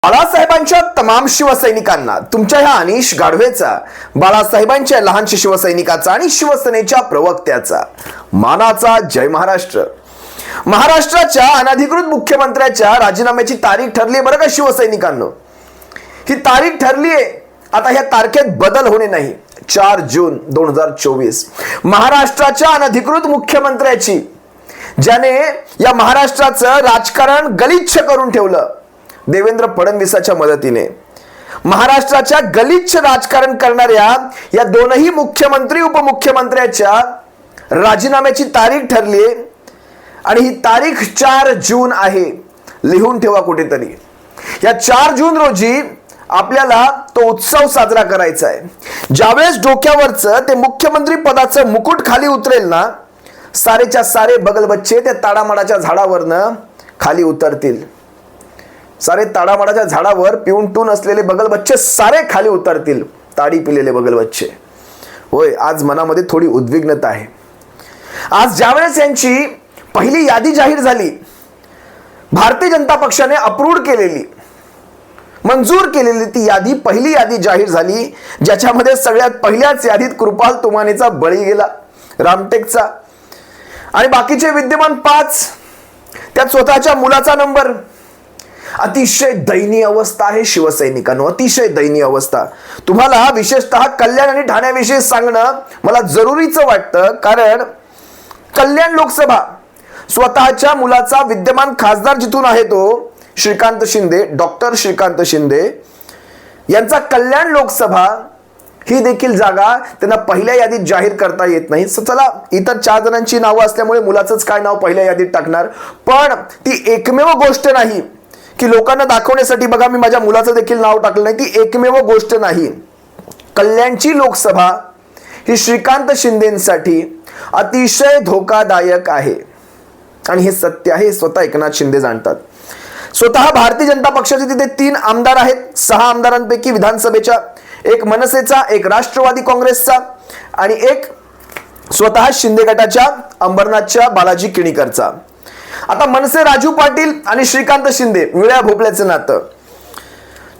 बाळासाहेबांच्या तमाम शिवसैनिकांना तुमच्या ह्या अनिश गाढवेचा, बाळासाहेबांच्या लहानशा शिवसैनिकाचा आणि शिवसेनेच्या प्रवक्त्याचा मानाचा जय महाराष्ट्र. महाराष्ट्राच्या अनधिकृत मुख्यमंत्र्याच्या राजीनाम्याची तारीख ठरली बरं का शिवसैनिकांनो. ही तारीख ठरली आहे. आता ह्या तारखेत बदल होणे नाही. 4 जून 2024 महाराष्ट्राच्या अनधिकृत मुख्यमंत्र्याची, ज्याने या महाराष्ट्राचं राजकारण गलिच्छ करून ठेवलं, देवेंद्र फडणवीसाच्या मदतीने महाराष्ट्राच्या गलिच्छ राजकारण करणाऱ्या या दोनही मुख्यमंत्री उपमुख्यमंत्र्याच्या राजीनाम्याची तारीख ठरली आणि ही तारीख 4 जून आहे. लिहून ठेवा कुठेतरी. या 4 जून रोजी आपल्याला तो उत्सव साजरा करायचा आहे. ज्यावेळेस डोक्यावरचं ते मुख्यमंत्री पदाचं मुकुट खाली उतरेल ना, सारेच्या सारे बगल बच्चे त्या ताडामाडाच्या झाडावरनं खाली उतरतील. सारे ताडामाडाच्या झाडावर पिऊन टून असलेले बगल बच्चे सारे खाली उतरतील. ताडी पिलेले बगल बच्चे. होय, आज मनामध्ये थोडी उद्विग्नता आहे. आज ज्यावेळेस यांची पहिली यादी जाहीर झाली, भारतीय जनता पक्षाने अप्रूव्ह केलेली, मंजूर केलेली ती यादी, पहिली यादी जाहीर झाली, ज्याच्यामध्ये सगळ्यात पहिल्याच यादीत कृपाल तुमानेचा बळी गेला, रामटेकचा, आणि बाकीचे विद्यमान 5, त्यात स्वतःच्या मुलाचा नंबर. अतिशय दयनीय अवस्था आहे शिवसैनिकांनो, अतिशय दयनीय अवस्था. तुम्हाला विशेषतः कल्याण आणि ठाण्याविषयी सांगणं मला जरुरीचं वाटतं, कारण कल्याण लोकसभा स्वतःच्या मुलाचा विद्यमान खासदार जिथून आहे तो श्रीकांत शिंदे, डॉक्टर श्रीकांत शिंदे यांचा कल्याण लोकसभा ही देखील जागा त्यांना पहिल्या यादीत जाहीर करता येत नाही. चला, इतर 4 जणांची नावं असल्यामुळे मुलाचंच काय नाव पहिल्या यादीत टाकणार, पण ती एकमेव गोष्ट नाही की लोकांना दाखवण्यासाठी बघा मी माझ्या मुलाचं देखील नाव टाकलं नाही. ती एकमेव गोष्ट नाही. कल्याणची लोकसभा ही श्रीकांत शिंदेसाठी अतिशय धोकादायक आहे आणि हे सत्य आहे. स्वतः एकनाथ शिंदे जाणतात. स्वतः भारतीय जनता पक्षाचे तिथे 3 आमदार आहेत. 6 आमदारांपैकी विधानसभेच्या, एक मनसेचा, एक राष्ट्रवादी काँग्रेसचा आणि एक स्वतः शिंदे गटाच्या अंबरनाथच्या बालाजी किणीकरचा. आता मनसे राजू पाटील आणि श्रीकांत शिंदे विळ्या भोपळ्याचं नातं.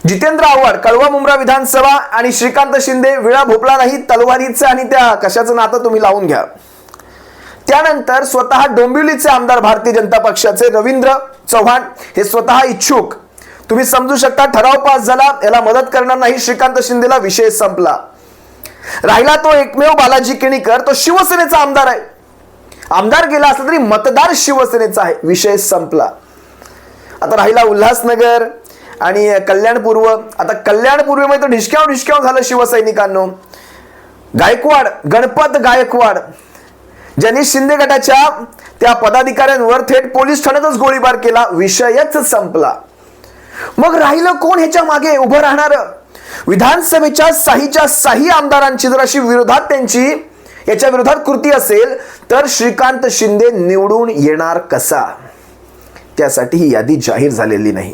जितेंद्र आव्हाड कळवा मुंब्रा विधानसभा आणि श्रीकांत शिंदे विळा भोपळा नाही, तलवारीचं आणि त्या कशाचं नातं तुम्ही लावून घ्या. त्यानंतर स्वतः डोंबिवलीचे आमदार भारतीय जनता पक्षाचे रवींद्र चव्हाण हे स्वतः इच्छुक. तुम्ही समजू शकता, ठराव पास झाला, याला मदत करणार नाही श्रीकांत शिंदेला, विषय संपला. राहिला तो एकमेव बालाजी किणीकर, तो शिवसेनेचा आमदार आहे. आमदार गेला असला तरी मतदार शिवसेनेचा आहे, विषय संपला. आता राहिला उल्हासनगर आणि कल्याण पूर्व. आता कल्याण पूर्वेमध्ये तर ढिशक्याव झालं शिवसैनिकांनो. गायकवाड, गणपत गायकवाड, ज्यांनी शिंदे गटाच्या त्या पदाधिकाऱ्यांवर थेट पोलीस ठाण्यातच गोळीबार केला, विषयच संपला. मग राहिलं कोण ह्याच्या मागे उभं राहणार? विधानसभेच्या 6च्या 6 आमदारांची जर अशी विरोधात त्यांची याच्या विरोधात कृती असेल तर श्रीकांत शिंदे निवडून येणार कसा? त्यासाठी ही यादी जाहीर झालेली नाही.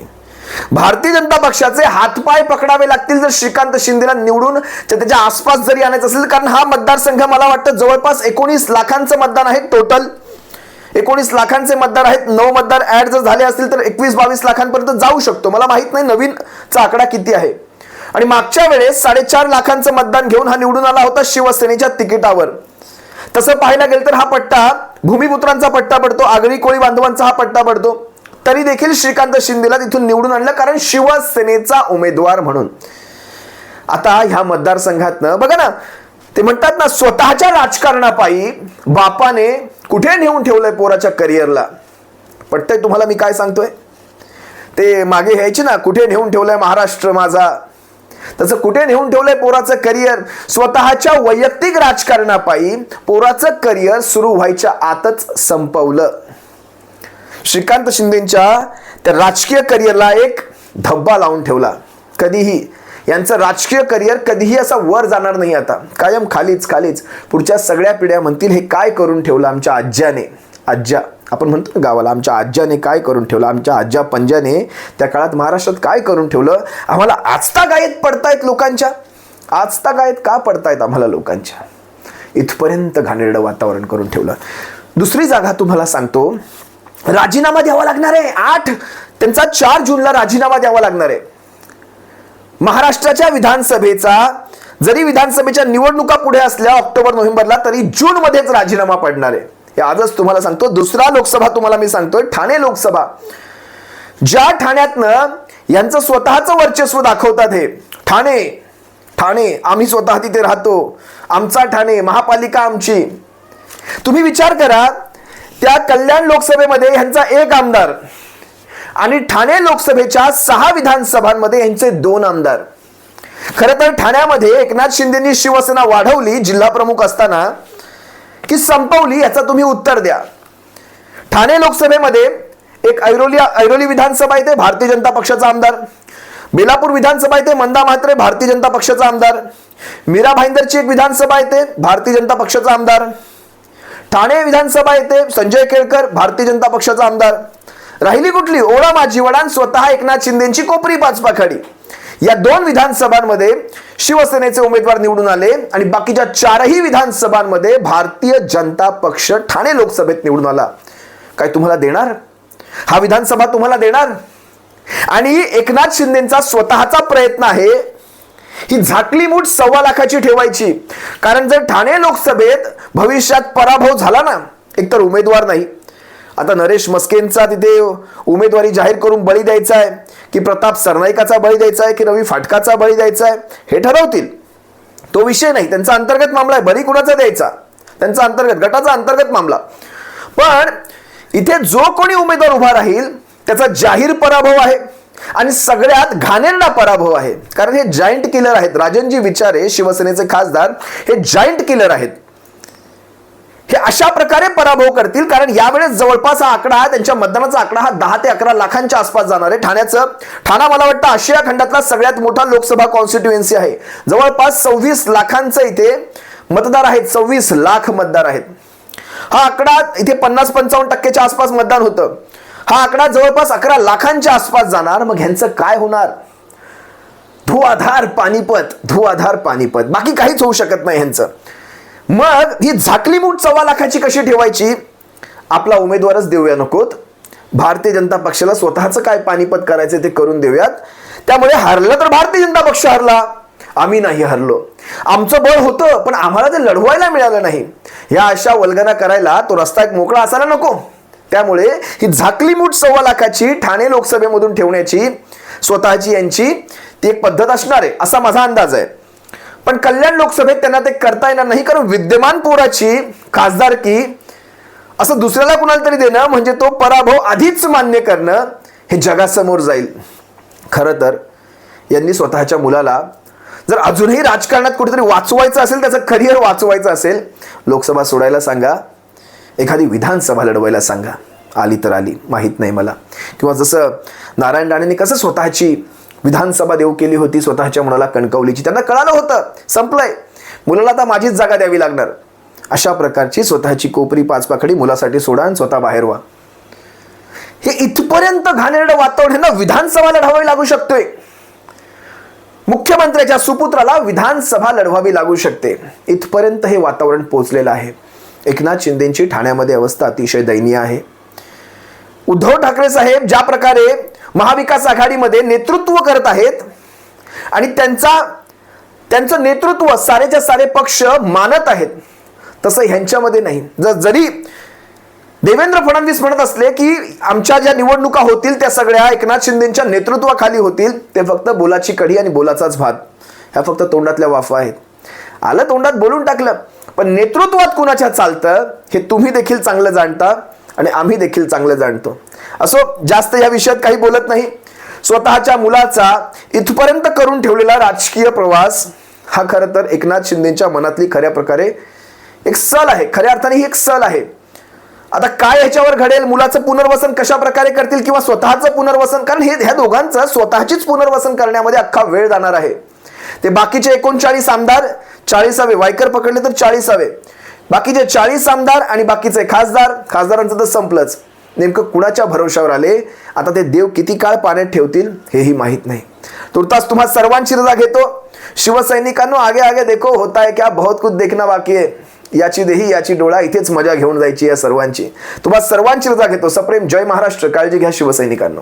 भारतीय जनता पक्षाचे हातपाय पकडावे लागतील जर श्रीकांत शिंदेला निवडून त्याच्या आसपास जरी आणायचं असेल, कारण हा मतदारसंघ मला वाटतं जवळपास 19 लाखांचं मतदान आहे. टोटल 19 लाखांचे मतदार आहेत. 9 मतदार ऍड जर झाले असतील तर 21-22 लाखांपर्यंत जाऊ शकतो. मला माहित नाही नवीनचा आकडा किती आहे. आणि मागच्या वेळेस 4.5 लाखांचं मतदान घेऊन हा निवडून आला होता शिवसेनेच्या तिकिटावर. तसं पाहायला गेलं तर हा पट्टा भूमिपुत्रांचा पट्टा पडतो, आगरी कोळी बांधवांचा हा पट्टा पडतो. तरी देखील श्रीकांत शिंदेला तिथून निवडून आणलं, कारण शिवसेनेचा उमेदवार म्हणून. आता ह्या मतदारसंघातनं बघा ना, ते म्हणतात ना, स्वतःच्या राजकारणापायी बापाने कुठे नेऊन ठेवलंय पोराच्या करिअरला. पटतंय तुम्हाला मी काय सांगतोय? ते मागे घ्यायचे ना, कुठे नेऊन ठेवलंय महाराष्ट्र माझा, तसं कुठे नेऊन ठेवलंय पोराचं करिअर. स्वतःच्या वैयक्तिक राजकारणापायी पोराचं करिअर सुरू व्हायच्या आतच संपवलं. श्रीकांत शिंदेच्या त्या राजकीय करिअरला एक धब्बा लावून ठेवला. कधीही यांचं राजकीय करिअर कधीही असा वर जाणार नाही. आता कायम खालीच खालीच. पुढच्या सगळ्या पिढ्या म्हणतील हे काय करून ठेवलं आमच्या आज्याने. आज्या आपण म्हणतो ना गावाला, आमच्या आज्याने काय करून ठेवलं, आमच्या आज्या पंजाने त्या काळात महाराष्ट्रात काय करून ठेवलं. आम्हाला आजतागायत पडतायत लोकांच्या. आजतागायत का पडतायत आम्हाला लोकांच्या? इथपर्यंत घाणेरडं वातावरण करून ठेवलं. दुसरी जागा तुम्हाला सांगतो, राजीनामा द्यावा लागणार आहे. त्यांचा 4 जूनला राजीनामा द्यावा लागणार आहे. महाराष्ट्राच्या विधानसभेचा जरी विधानसभेच्या निवडणुका पुढे असल्या ऑक्टोबर नोव्हेंबरला, तरी जून मध्येच राजीनामा पडणार आहे. हे आजच तुम्हाला सांगतो. दुसरा लोकसभा तुम्हाला मी सांगतोय, ठाणे लोकसभा. ज्या ठाण्यातनं यांचं स्वतःचं वर्चस्व दाखवतात, हे ठाणे आम्ही स्वतः तिथे राहतो, आमचा ठाणे, महापालिका आमची. तुम्ही विचार करा, त्या कल्याण लोकसभेमध्ये यांचा 1 आमदार आणि ठाणे लोकसभेच्या 6 विधानसभांमध्ये यांचे 2 आमदार. खरं तर ठाण्यामध्ये एकनाथ शिंदेनी शिवसेना वाढवली जिल्हा प्रमुख असताना की संपवली, याचं तुम्ही उत्तर द्या. ठाणे लोकसभेमध्ये एक ऐरोली विधानसभा येते, भारतीय जनता पक्षाचा आमदार. बेलापूर विधानसभा येते, मंदा म्हात्रे, भारतीय जनता पक्षाचा आमदार. मीरा भाईंदरची एक विधानसभा येते, भारतीय जनता पक्षाचा आमदार. ठाणे विधानसभा येते, संजय केळकर, भारतीय जनता पक्षाचा आमदार. राहिली कुठली? ओढा माझी वडान, स्वतः एकनाथ शिंदेची कोपरी पाचपाखाडी. या 2 विधानसभांमध्ये शिवसेनेचे उमेदवार निवडून आले आणि बाकीच्या 4ही विधानसभांमध्ये भारतीय जनता पक्ष ठाणे लोकसभेत निवडून आला. काय तुम्हाला देणार? हा विधानसभा तुम्हाला देणार? आणि एकनाथ शिंदेचा स्वतःचा प्रयत्न आहे ही झाकली मूठ 1.25 लाखाची ठेवायची. कारण जर ठाणे लोकसभेत भविष्यात पराभव झाला ना, एकतर उमेदवार नाही, आता नरेश मस्केंचा तिथे उमेदवारी जाहीर करून बळी द्यायचा आहे की प्रताप सरनाईकाचा बळी द्यायचा आहे की रवी फाटकाचा बळी द्यायचा आहे, हे ठरवतील. तो विषय नाही, त्यांचा अंतर्गत मामला आहे. बळी कुणाचा द्यायचा त्यांचा अंतर्गत, गटाचा अंतर्गत मामला. पण इथे जो कोणी उमेदवार उभा राहील त्याचा जाहीर पराभव आहे आणि सगळ्यात घाणेरडा पराभव आहे. कारण हे जायंट किलर आहेत. राजनजी विचारे शिवसेनेचे खासदार हे जायंट किलर आहेत. हे अशा प्रकारे पराभव करतील कारण यावेळेस जवळपास हा आकडा, त्यांच्या मतदानाचा आकडा हा 10 ते 11 लाखांच्या आसपास जाणार आहे. ठाणा मला वाटतं आशिया खंडातला सगळ्यात मोठा लोकसभा कॉन्स्टिट्युएन्सी आहे. जवळपास 26 लाखांचं इथे मतदार आहेत, 26 लाख मतदार आहेत. हा आकडा इथे 50-55% आसपास मतदान होतं. हा आकडा जवळपास 11 लाखांच्या आसपास जाणार. मग ह्यांचं काय होणार? धुआधार पानिपत, बाकी काहीच होऊ शकत नाही ह्यांचं. मग ही झाकली मूठ 1.25 लाखाची कशी ठेवायची? आपला उमेदवारच देऊया नकोत, भारतीय जनता पक्षाला स्वतःचं काय पानिपत करायचं ते करून देऊयात. त्यामुळे हरलं तर भारतीय जनता पक्ष हरला, आम्ही नाही हरलो. आमचं बळ होतं पण आम्हाला ते लढवायला मिळालं नाही. या अशा वल्गना करायला तो रस्ता एक मोकळा असायला नको. त्यामुळे ही झाकली मूठ 1.25 लाखाची ठाणे लोकसभेमधून ठेवण्याची स्वतःची यांची ती एक पद्धत असणार आहे असा माझा अंदाज आहे. पण कल्याण लोकसभेत त्यांना ते करता येणार नाही, कारण विद्यमान पोराची खासदारकी असं दुसऱ्याला कुणाला तरी देणं म्हणजे तो पराभव आधीच मान्य करणं हे जगासमोर जाईल. खरं तर यांनी स्वतःच्या मुलाला जर अजूनही राजकारणात कुठेतरी वाचवायचं असेल, त्याचं करिअर वाचवायचं असेल, लोकसभा सोडायला सांगा, एखादी विधानसभा लढवायला सांगा. आली तर आली, माहीत नाही मला. किंवा जसं नारायण राणेंनी कसं स्वतःची विधानसभा देऊ केली होती स्वतःच्या मुलाला कणकवलीची, त्यांना कळालं होतं संपलंय, मुलाला आता माझीच जागा द्यावी लागणार. अशा प्रकारची स्वतःची कोपरी पाचपाखडी मुलासाठी सोडा आणि स्वतः बाहेर व्हा. हे इथपर्यंत घाणेरडं वातावरण ह्यांना विधानसभा लढवावी लागू शकतोय. मुख्यमंत्र्याच्या सुपुत्राला विधानसभा लढवावी लागू शकते. इथपर्यंत हे वातावरण पोहोचलेलं आहे. एकनाथ शिंदेची ठाण्यामध्ये अवस्था अतिशय दयनीय आहे. उद्धव ठाकरे साहेब ज्या प्रकारे महाविकास आघाडीमध्ये नेतृत्व करत आहेत आणि त्यांचं नेतृत्व सारेच्या सारे पक्ष मानत आहेत, तसं ह्यांच्यामध्ये नाही. जरी देवेंद्र फडणवीस म्हणत असले की आमच्या ज्या निवडणुका होतील त्या सगळ्या एकनाथ शिंदेच्या नेतृत्वाखाली होतील, ते फक्त बोलाची कढी आणि बोलाचाच भात, ह्या फक्त तोंडातल्या वाफा आहेत. आलं तोंडात बोलून टाकलं, पण नेतृत्वात कुणाच्या चालतं हे तुम्ही देखील चांगलं जाणता आणि आम्ही देखील चांगलं जाणतो. असो, जास्त या विषयात काही बोलत नाही. स्वतःच्या मुलाचा इथपर्यंत करून ठेवलेला राजकीय प्रवास हा खरं तर एकनाथ शिंदेच्या मनातली खऱ्या प्रकारे एक सल आहे. खऱ्या अर्थाने ही एक सल आहे. आता काय ह्याच्यावर घडेल, मुलाचं पुनर्वसन कशा प्रकारे करतील किंवा स्वतःचं पुनर्वसन, कारण ह्या दोघांचं स्वतःचीच पुनर्वसन करण्यामध्ये अख्खा वेळ जाणार आहे. ते बाकीचे 39 आमदार 40वे, वायकर पकडले तर 40वे, बाकीचे 40 आमदार आणि बाकीचे खासदारांचं तर संपलंच. नेमकं कुणाच्या भरोशावर आले, आता ते देव किती काळ पाण्यात ठेवतील हेही माहीत नाही. तुर्तास तुम्हा सर्वांची रजा घेतो. शिवसैनिकांनो, आगे आगे देखो, होता है क्या, बहुत कुछ देखना बाकी है. याची देही याची डोळा, इथेच मजा घेऊन जायची या सर्वांची. तुम्हा सर्वांची रजा घेतो. सप्रेम जय महाराष्ट्र. काळजी घ्या शिवसैनिकांनो.